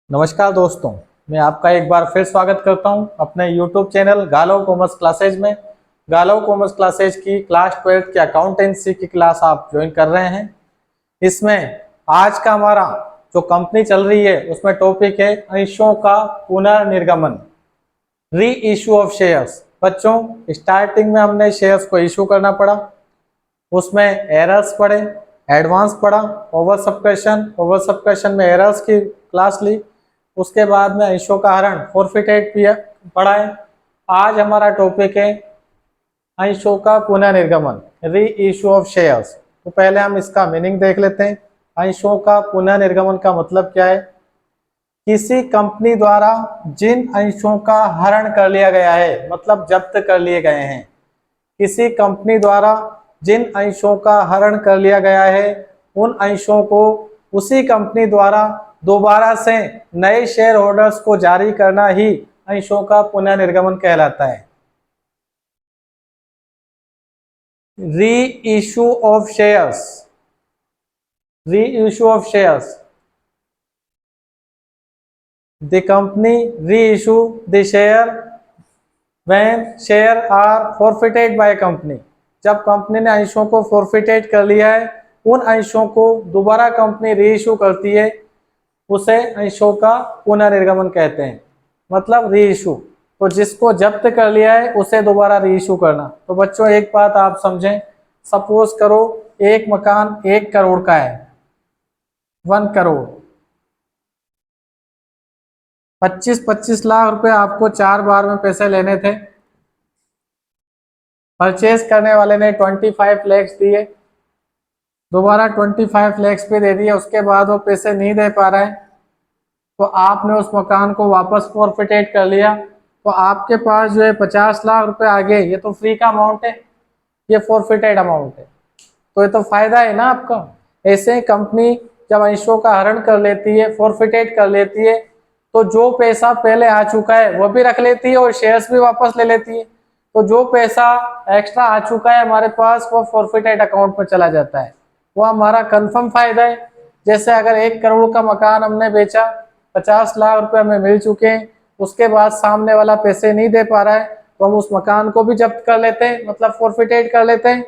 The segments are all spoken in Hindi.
नमस्कार दोस्तों, मैं आपका एक बार फिर स्वागत करता हूं अपने YouTube channel Galav commerce classes में। गालव कॉमर्स क्लासेज की क्लास 12 की अकाउंटेंसी की क्लास आप ज्वाइन कर रहे हैं। इसमें आज का हमारा जो कंपनी चल रही है उसमें टॉपिक है अंशों का पुनर्निर्गमन, री इशू ऑफ शेयर्स। बच्चों, स्टार्टिंग में हमने शेयर्स को इशू करना पड़ा, उसमें एरर्स पढ़े, एडवांस पढ़ा, ओवर सबस्क्रिप्शन में एरर्स की क्लास ली, उसके बाद में अंशों का हरण फॉरफिटेड पढ़ा है। आज हमारा टॉपिक है अंशों का पुनर्निर्गमन, री इशू ऑफ शेयर्स। तो पहले हम इसका मीनिंग देख लेते हैं। अंशों का पुनर्निर्गमन का मतलब क्या है? किसी कंपनी द्वारा जिन अंशों का हरण कर लिया गया है, मतलब जब्त कर लिए गए हैं, किसी कंपनी द्वारा जिन अंशों का हरण कर लिया गया है उन अंशों को उसी कंपनी द्वारा दोबारा से नए शेयर होल्डर्स को जारी करना ही अंशों का पुनर्निर्गमन कहलाता है। Reissue of shares, reissue of shares, the company reissue the share when share are forfeited by company. जब कंपनी ने अंशों को फॉरफिटेड कर लिया है, उन अंशों को दोबारा कंपनी री इशू करती है, उसे अंशों का पुनर्निर्गमन कहते हैं। मतलब री इशू, तो जिसको जब्त कर लिया है उसे दोबारा री इशू करना। तो बच्चों एक बात आप समझें, सपोज करो एक मकान 1 करोड़ का है, 1 करोड़, 25-25 लाख रुपए आपको 4 बार में पैसे लेने थे। परचेज करने वाले ने 25 लैक्स दिए, दोबारा 25 लैक्स पे दे दिए, उसके बाद वो पैसे नहीं दे पा रहा है, तो आपने उस मकान को वापस फॉरफिटेड कर लिया। तो आपके पास जो है 50 लाख रुपए आ गए। ये तो फ्री का अमाउंट है, ये फॉरफिटेड अमाउंट है, तो ये तो फायदा है ना आपका। ऐसे ही कंपनी जब अंशों का हरण कर लेती है, फॉरफिटेड कर लेती है, तो जो पैसा पहले आ चुका है वो भी रख लेती है और शेयर्स भी वापस ले लेती है। तो जो पैसा एक्स्ट्रा आ चुका है हमारे पास वो फॉरफिटेड अकाउंट में चला जाता है, वो हमारा कंफर्म फायदा है। जैसे अगर 1 करोड़ का मकान हमने बेचा, 50 लाख रुपए हमें मिल चुके हैं, उसके बाद सामने वाला पैसे नहीं दे पा रहा है, तो हम उस मकान को भी जब्त कर लेते हैं, मतलब फॉरफिटेड कर लेते हैं,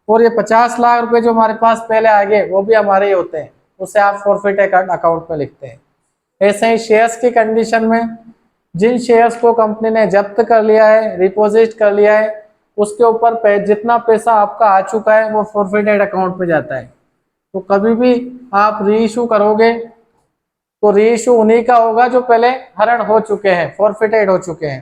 और ये 50 लाख रुपए जो हमारे पास पहले आ गए वो भी हमारे ही होते हैं, उसे आप फॉरफिटेड अकाउंट में लिखते हैं। ऐसे ही शेयर्स की कंडीशन में जिन शेयर्स को कंपनी ने जब्त कर लिया है, रिपोजिट कर लिया है, उसके ऊपर जितना पैसा आपका आ चुका है वो फॉरफिटेड अकाउंट में जाता है। तो कभी भी आप री इशू करोगे तो री इशू उन्हीं का होगा जो पहले हरण हो चुके हैं, फॉरफिटेड हो चुके हैं,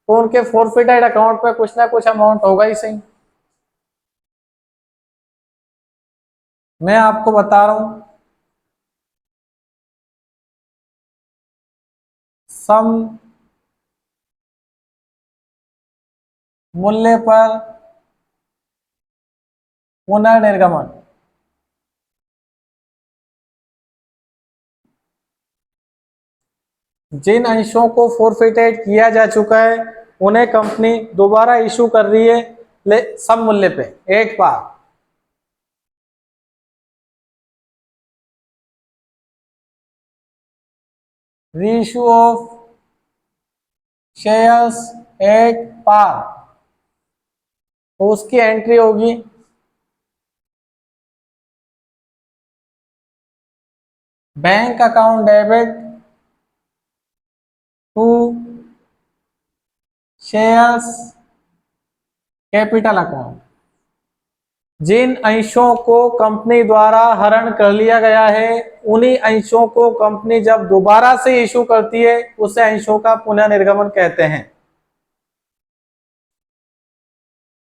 तो उनके फॉरफिटेड अकाउंट में कुछ ना कुछ अमाउंट होगा ही सही। मैं आपको बता रहा हूं, सम मूल्य पर पुनर्निर्गमन, जिन अंशों को फॉरफिटेड किया जा चुका है उन्हें कंपनी दोबारा इशू कर रही है सम मूल्य पे एक बार। Reissue of shares at par, तो उसकी एंट्री होगी bank account debit to shares capital account. जिन अंशों को कंपनी द्वारा हरण कर लिया गया है उन्हीं अंशों को कंपनी जब दोबारा से इशू करती है उसे अंशों का पुनर्निर्गमन कहते हैं।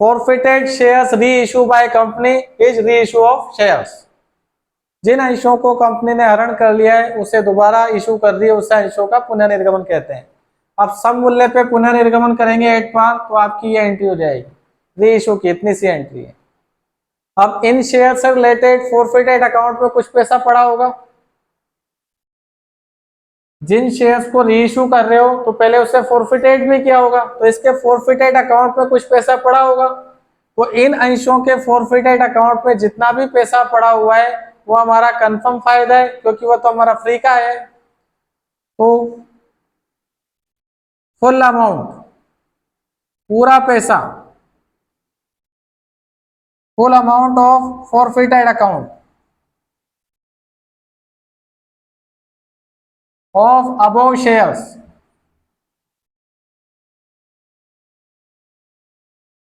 Forfeited shares reissue by company is reissue of shares. जिन अंशों को कंपनी ने हरण कर लिया है उसे दोबारा इशू कर रही है, उसे अंशों का पुनर्निर्गमन कहते हैं। अब सम मूल्य पे पुनर्निर्गमन करेंगे एक बार तो आपकी ये एंट्री हो जाएगी री इशू की, इतनी सी एंट्री है। अब इन शेयर से रिलेटेड फॉरफिटेड अकाउंट में कुछ पैसा पड़ा होगा। जिन शेयर्स को रीइश्यू कर रहे हो तो पहले उसे फॉरफिटेड भी किया होगा, तो इसके फॉरफिटेड अकाउंट में कुछ पैसा पड़ा होगा। तो इन अंशों के फॉरफिटेड अकाउंट में जितना भी पैसा पड़ा हुआ है वो हमारा कंफर्म फायदा है, क्योंकि वो तो हमारा फ्री का है। तो फुल अमाउंट, पूरा पैसा, full amount of forfeited account of above shares,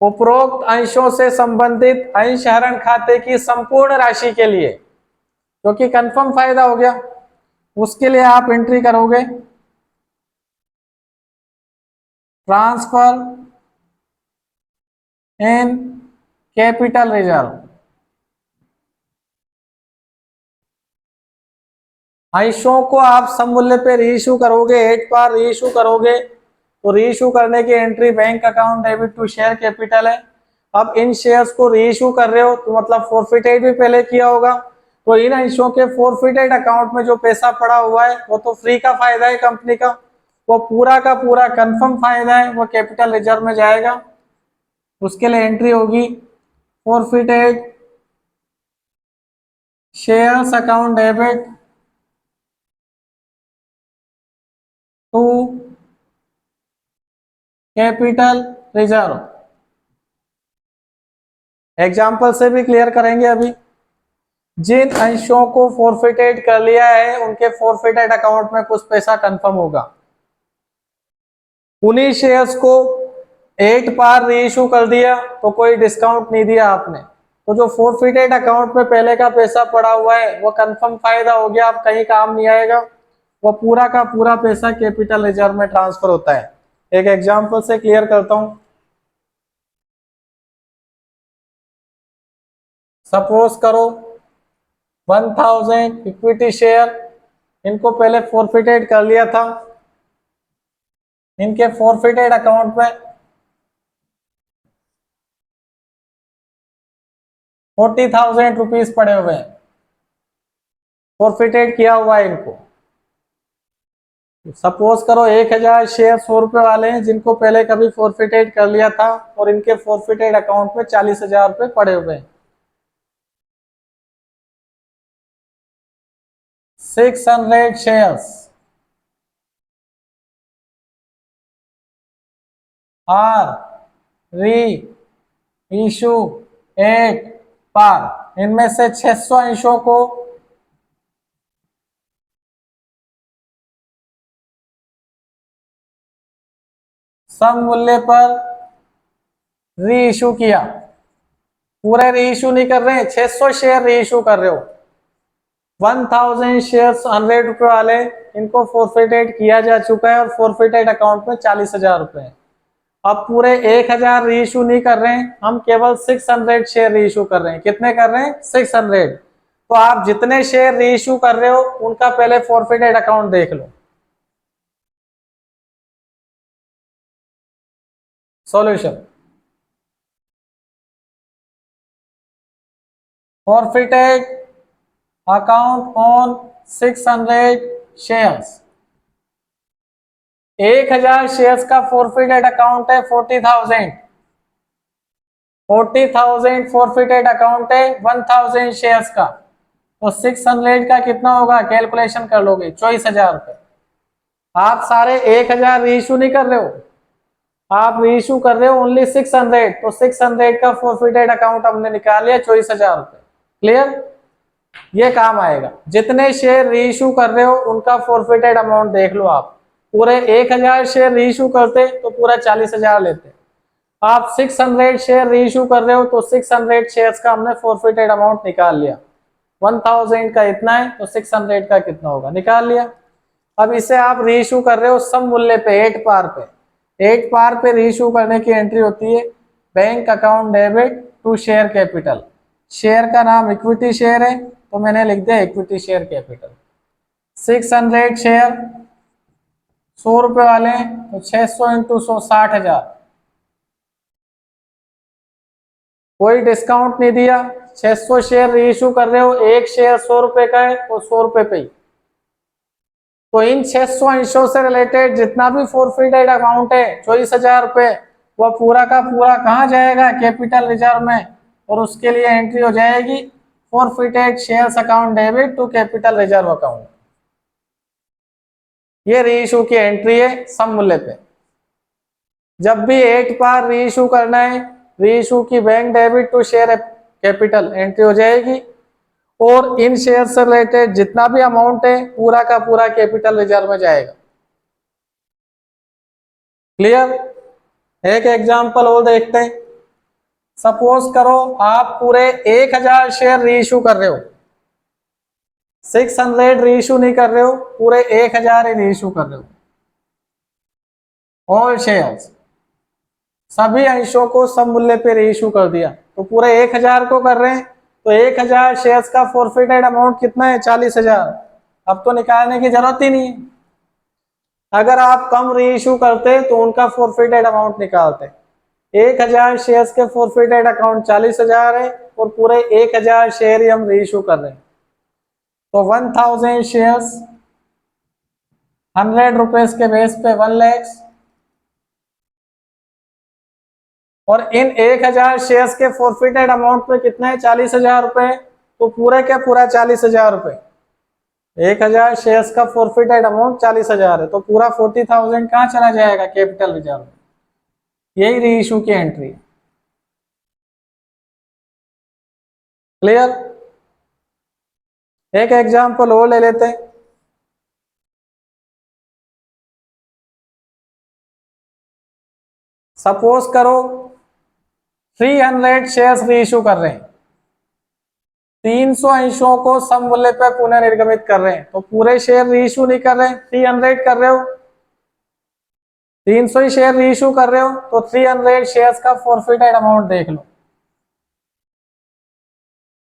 उपरोक्त अंशों से संबंधित अंशहरण खाते की संपूर्ण राशि के लिए, जो कि कंफर्म फायदा हो गया, उसके लिए आप एंट्री करोगे ट्रांसफर इन कैपिटल रिजर्व। अंशों को आप सममूल्य पे रीइश्यू करोगे, 8 बार रीइश्यू करोगे, तो रीइश्यू करने की entry bank account debit to share capital है। अब इन शेयर्स को रीइश्यू कर रहे हो तो मतलब फॉरफिटेड भी पहले किया होगा, तो इन अंशों के फॉरफिटेड अकाउंट में जो पैसा पड़ा हुआ है वो तो फ्री का फायदा है कंपनी का, वो पूरा का पूरा कंफर्म फायदा है, वो कैपिटल रिजर्व में जाएगा। उसके लिए एंट्री होगी forfeited shares account debit to capital reserve. Example से भी क्लियर करेंगे अभी। जिन अंशों को फॉरफिटेड कर लिया है उनके फॉरफिटेड अकाउंट में कुछ पैसा कंफर्म होगा, उन्हीं शेयर्स को 8 बार रीइश्यू कर दिया तो कोई डिस्काउंट नहीं दिया आपने, तो जो फॉरफिटेड अकाउंट में पहले का पैसा पड़ा हुआ है वो कंफर्म फायदा हो गया, अब कहीं काम नहीं आएगा, वो पूरा का पूरा पैसा कैपिटल रिजर्व में ट्रांसफर होता है। एक एग्जांपल से क्लियर करता हूं। सपोज करो 1000 इक्विटी शेयर, इनको पहले फॉरफिटेड कर लिया था, इनके फॉरफिटेड अकाउंट में 40,000 रुपीज पड़े हुए हैं, फॉरफिटेड किया हुआ है इनको। सपोज करो 1000 शेयर 100 रुपए वाले हैं जिनको पहले कभी फॉरफिटेड कर लिया था और इनके फॉरफिटेड अकाउंट में 40,000 रुपए पड़े हुए हैं। 600 शेयर्स आर री इशू 8 बार, इनमें से 600 अंशों को सम मूल्य पर री इशू किया। पूरे री इशू नहीं कर रहे हैं, 600 शेयर री इशू कर रहे हो। 1000 शेयर्स 100 रुपए वाले, इनको फॉरफिटेड किया जा चुका है और फॉरफिटेड अकाउंट में 40,000 रुपए है। अब पूरे 1000 री इशू नहीं कर रहे हैं, हम केवल 600 शेयर री इशू कर रहे हैं। कितने कर रहे हैं? 600। तो आप जितने शेयर री इशू कर रहे हो उनका पहले फॉरफिटेड अकाउंट देख लो। Solution, forfeited account on 600 shares, 1000 shares का फॉरफिटेड अकाउंट है 40,000, 40,000 फॉरफिटेड अकाउंट है 1000 शेयर्स का, तो 600 का कितना होगा? कैलकुलेशन कर लोगे, 24,000 रुपए। आप सारे 1000 रीइश्यू नहीं कर रहे हो, आप रीइश्यू कर रहे हो ओनली 600, तो 600 का फॉरफिटेड अकाउंट हमने निकाल लिया 24,000 रुपए। क्लियर? ये काम आएगा। जितने शेयर रीइश्यू कर रहे हो उनका फॉरफिटेड अमाउंट देख लो। आप पूरे 1000 शेयर रीइश्यू करते तो पूरा 40,000 लेते, आप 600 शेयर रीइश्यू कर रहे हो तो 600 शेयर्स का हमने फॉरफिटेड अमाउंट निकाल लिया। 1000 का इतना है तो 600 का कितना होगा निकाल लिया। अब इसे आप रीइश्यू कर रहे हो सम मूल्य पे, 8 पार पे। 8 पार पे रीइश्यू करने की एंट्री होती है bank account debit to share capital. Share का नाम इक्विटी शेयर है तो मैंने लिख दिया इक्विटी शेयर कैपिटल। 600 शेयर 100 रुपए वाले हैं तो 600 इंटू 100 60,000। कोई डिस्काउंट नहीं दिया, 600 शेयर रीइश्यू कर रहे हो, एक शेयर 100 रुपए का है तो 100 रुपए पे ही। तो इन 600 अंशों से रिलेटेड जितना भी फॉरफिटेड अमाउंट है 24,000 रुपए, वह पूरा का पूरा कहाँ जाएगा? कैपिटल रिजर्व में, और उसके लिए एंट्री हो जाएगी forfeited shares account debit to capital reserve account. ये रीइशू की एंट्री है सम मूल्य पे। जब भी 8 बार रीइशू करना है, रीइशू की bank debit to share capital entry हो जाएगी और इन शेयर से रिलेटेड जितना भी अमाउंट है पूरा का पूरा कैपिटल रिजर्व में जाएगा। क्लियर? एक एग्जांपल और देखते हैं। सपोज करो आप पूरे 1000 शेयर रीइशू कर रहे हो, 600 रीइशू नहीं कर रहे हो, पूरे 1000 ही रीइशू कर रहे हो। ऑल शेयर्स, सभी अंशों को सब मूल्य पे रीइशू कर दिया, तो पूरे 1000 को कर रहे हैं, तो 1000 शेयर्स का फॉरफिटेड अमाउंट कितना है? 40,000। अब तो निकालने की जरूरत ही नहीं है। अगर आप कम रीइशू करते तो उनका फॉरफिटेड अमाउंट निकालते। 1000 शेयर्स के फॉरफिटेड अकाउंट 40,000 है और पूरे 1000 शेयर ही हम रीइशू कर रहे हैं, तो 1000 शेयर्स 100 रुपीज के बेस पे 1 लाख, और इन 1000 शेयर्स के फॉरफिटेड अमाउंट में कितना है? 40,000 रुपए, तो पूरे के पूरा 40,000 रुपए। 1000 शेयर्स का फॉरफिटेड अमाउंट 40,000 है, तो पूरा 40,000 कहाँ चला जाएगा? Capital reserve. यही रीइशू की एंट्री है। क्लियर? एक एग्जांपल और ले लेते हैं। सपोज करो 300 शेयर्स रीइशू कर रहे हैं, 300 अंशों को सम मूल्य पर पुनर्निर्गमित कर रहे हैं, तो पूरे शेयर रीइशू नहीं कर रहे, 300 कर रहे हो, 300 ही शेयर रीइशू कर रहे हो, तो 300 शेयर्स का फॉरफिटेड अमाउंट देख लो।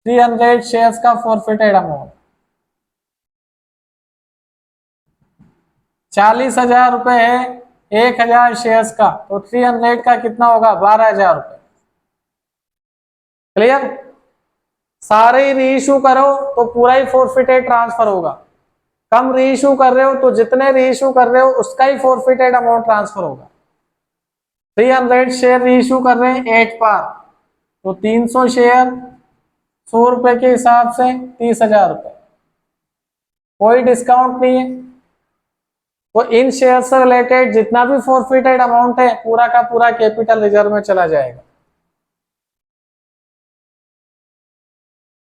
300 शेयर्स का फॉरफिटेड अमाउंट 40,000 रुपए है 1000 शेयर्स का, तो 300 का कितना होगा? 12,000 रुपए। क्लियर? सारे ही रीइशू करो तो पूरा ही फॉरफिटेड ट्रांसफर होगा, कम रीइशू कर रहे हो तो जितने रीइशू कर रहे हो उसका ही फॉरफिटेड अमाउंट ट्रांसफर होगा। 300 शेयर रीइशू कर रहे हैं 8 बार, तो 300 शेयर 100 रुपए के हिसाब से 30,000 रुपए, कोई डिस्काउंट नहीं है। तो इन शेयर से रिलेटेड जितना भी फॉरफिटेड अमाउंट है पूरा का पूरा कैपिटल रिजर्व में चला जाएगा।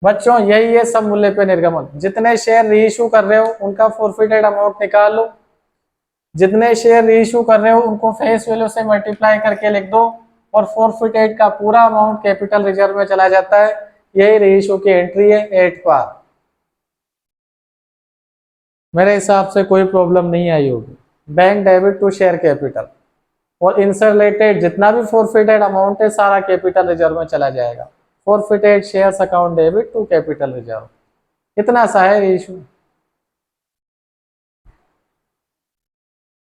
बच्चों यही है सब मूल्य पे निर्गमन। जितने शेयर रीइशू कर रहे हो उनका फॉरफिटेड अमाउंट निकाल लो, जितने शेयर रीइशू कर रहे हो उनको फेस वैल्यू से मल्टीप्लाई करके लिख दो, और फॉरफिटेड का पूरा अमाउंट कैपिटल रिजर्व में चला जाता है। यही रीइशू की एंट्री है 8 बार। मेरे हिसाब से कोई प्रॉब्लम नहीं आई होगी। Bank debit to share capital, और इनसे रिलेटेड जितना भी फॉरफिटेड अमाउंट है सारा कैपिटल रिजर्व में चला जाएगा। Forfeited shares account debit to capital reserve, इतना सा है इशू।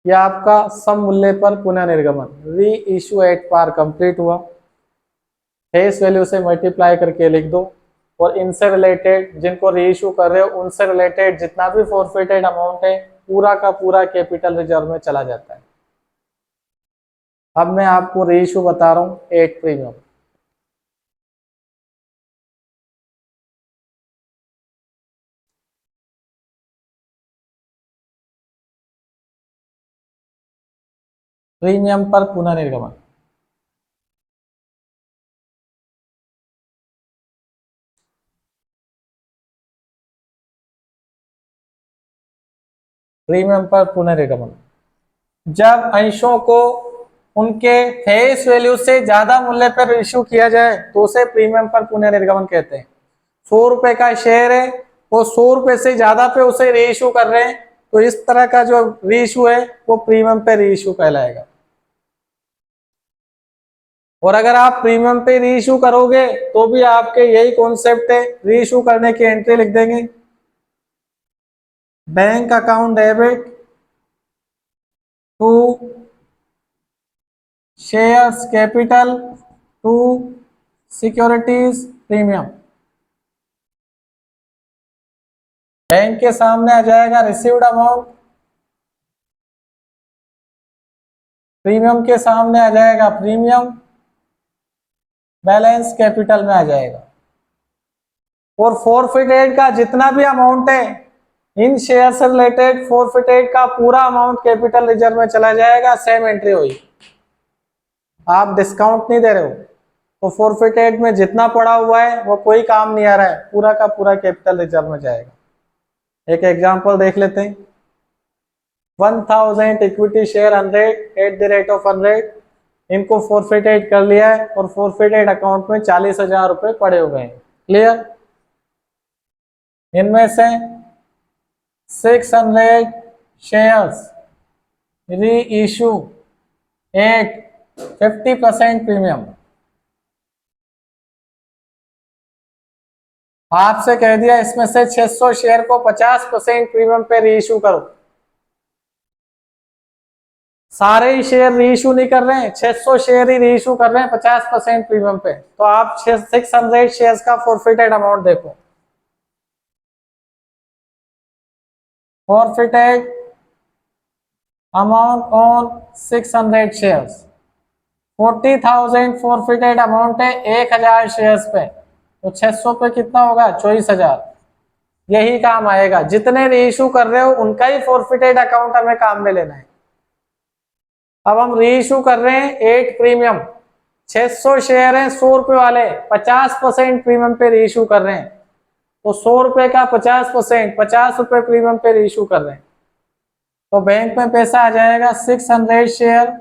यह आपका सम मूल्य पर पुनः निर्गमन री इशू 8 बार कंप्लीट हुआ। फेस वैल्यू से मल्टीप्लाई करके लिख दो, और इनसे रिलेटेड जिनको री इशू कर रहे हो उनसे रिलेटेड जितना भी फॉरफिटेड अमाउंट है पूरा का पूरा कैपिटल रिजर्व में चला जाता है। अब मैं आपको री इशू बता रहा हूँ 8 प्रीमियम। प्रीमियम पर पुनर्निर्गमन। प्रीमियम पर पुनर्निर्गमन, जब अंशों को उनके फेस वैल्यू से ज्यादा मूल्य पर इश्यू किया जाए तो उसे प्रीमियम पर पुनर्निर्गमन कहते हैं। 100 रुपए का शेयर है, वो 100 रुपए से ज्यादा पे उसे री इशू कर रहे हैं, तो इस तरह का जो री इशू है वो प्रीमियम पे री इशू कहलाएगा। और अगर आप प्रीमियम पे री इशू करोगे तो भी आपके यही कॉन्सेप्ट है, री इशू करने की एंट्री लिख देंगे bank account debit to shares capital to securities premium. Bank के सामने आ जाएगा रिसीव्ड अमाउंट, प्रीमियम के सामने आ जाएगा प्रीमियम, बैलेंस कैपिटल में आ जाएगा। और फॉरफिटेड का जितना भी अमाउंट है इन शेयर से रिलेटेड फॉरफिटेड का पूरा अमाउंट कैपिटल रिजर्व में चला जाएगा, सेम एंट्री हुई। आप डिस्काउंट नहीं दे रहे हो तो फॉरफिटेड में जितना पड़ा हुआ है वो कोई काम नहीं आ रहा है, पूरा का पूरा कैपिटल रिजर्व में जाएगा। एक एग्जांपल देख लेते हैं। 1000 equity share 100 at the rate of 100, इनको फॉरफिटेड कर लिया है और फॉरफिटेड अकाउंट में 40,000 रुपए पड़े हुए हैं। क्लियर? इनमें से 600 शेयर्स री इशू एट 50% प्रीमियम। आपसे कह दिया इसमें से 600 शेयर को 50% प्रीमियम पे री इशू करो। सारे ही शेयर री इशू नहीं कर रहे हैं, 600 शेयर ही री इशू कर रहे हैं 50% प्रीमियम पे। तो आप 600 शेयर्स का फॉरफिटेड अमाउंट देखो। Forfeited amount on 600 shares, 40,000 forfeited amount है 1000 शेयर्स पे, तो 600 पे कितना होगा? 24,000। यही काम आएगा, जितने री इशू कर रहे हो उनका ही फॉरफिटेड अकाउंट हमें काम में लेना है। अब हम री इशू कर रहे हैं 8 प्रीमियम, 600 शेयर हैं 100 रुपए वाले, 50% प्रीमियम पे री इशू कर रहे हैं, तो 100 रुपए का 50%, 50 रुपए प्रीमियम पे री इशू कर रहे हैं। तो बैंक में पैसा आ जाएगा 600 शेयर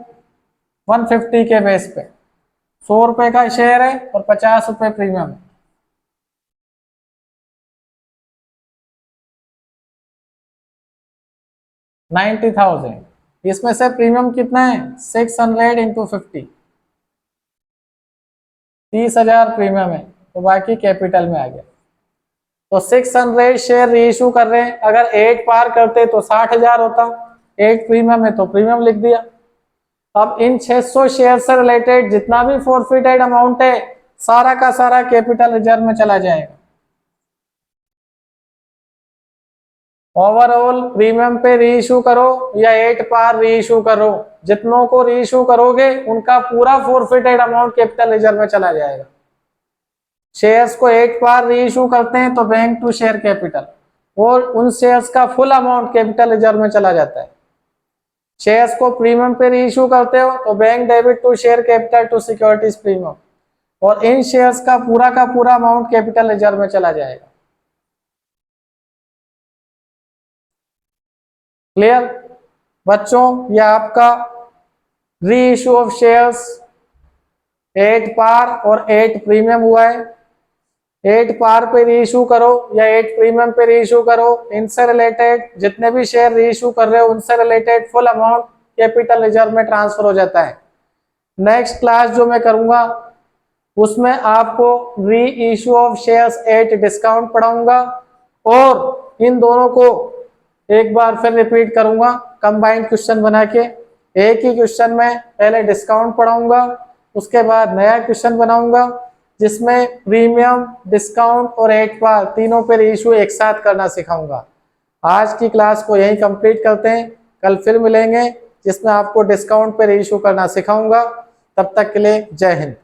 150 के बेस पे, 100 रुपए का शेयर है और 50 रुपए प्रीमियम है। $90,000। इसमें से प्रीमियम कितना है? 600 इंटू 50, 30,000 प्रीमियम है, तो बाकी कैपिटल में आ गया। तो 600 शेयर री इशू कर रहे हैं, अगर 8 पार करते तो 60,000 होता, 8 प्रीमियम है तो प्रीमियम लिख दिया। अब इन 600 शेयर से रिलेटेड जितना भी फॉरफिटेड अमाउंट है सारा का सारा कैपिटल रिजर्व में चला जाएगा। ओवरऑल प्रीमियम पे री इशू करो या 8 पार री इशू करो, जितनों को री इशू करोगे उनका पूरा फॉरफिटेड अमाउंट कैपिटल रिजर्व में चला जाएगा। शेयर्स को 8 पार री इशू करते हैं तो बैंक टू शेयर कैपिटल, और उन शेयर्स का फुल अमाउंट कैपिटल रिजर्व में चला जाता है। शेयर्स को प्रीमियम पे री इशू करते हो तो bank debit to share capital to securities premium, और इन शेयर्स का पूरा अमाउंट कैपिटल रिजर्व में चला जाएगा। क्लियर बच्चों? यह आपका री इशू ऑफ शेयर्स 8 पार और 8 प्रीमियम हुआ है। 8 पार पे री इशू करो या 8 प्रीमियम पे री इशू करो, इनसे रिलेटेड जितने भी शेयर री इशू कर रहे हो उनसे related full amount capital reserve में ट्रांसफर हो जाता है। नेक्स्ट क्लास जो मैं करूंगा उसमें आपको री issue of shares at discount पढ़ाऊंगा, और इन दोनों को एक बार फिर रिपीट करूंगा कंबाइंड क्वेश्चन बना के। एक ही क्वेश्चन में पहले डिस्काउंट पढ़ाऊंगा, उसके बाद नया क्वेश्चन बनाऊंगा जिसमें प्रीमियम, डिस्काउंट और 8 पार तीनों पे री इशू एक साथ करना सिखाऊंगा। आज की क्लास को यहीं कंप्लीट करते हैं, कल फिर मिलेंगे जिसमें आपको डिस्काउंट पे री इशू करना सिखाऊंगा। तब तक के लिए जय हिंद।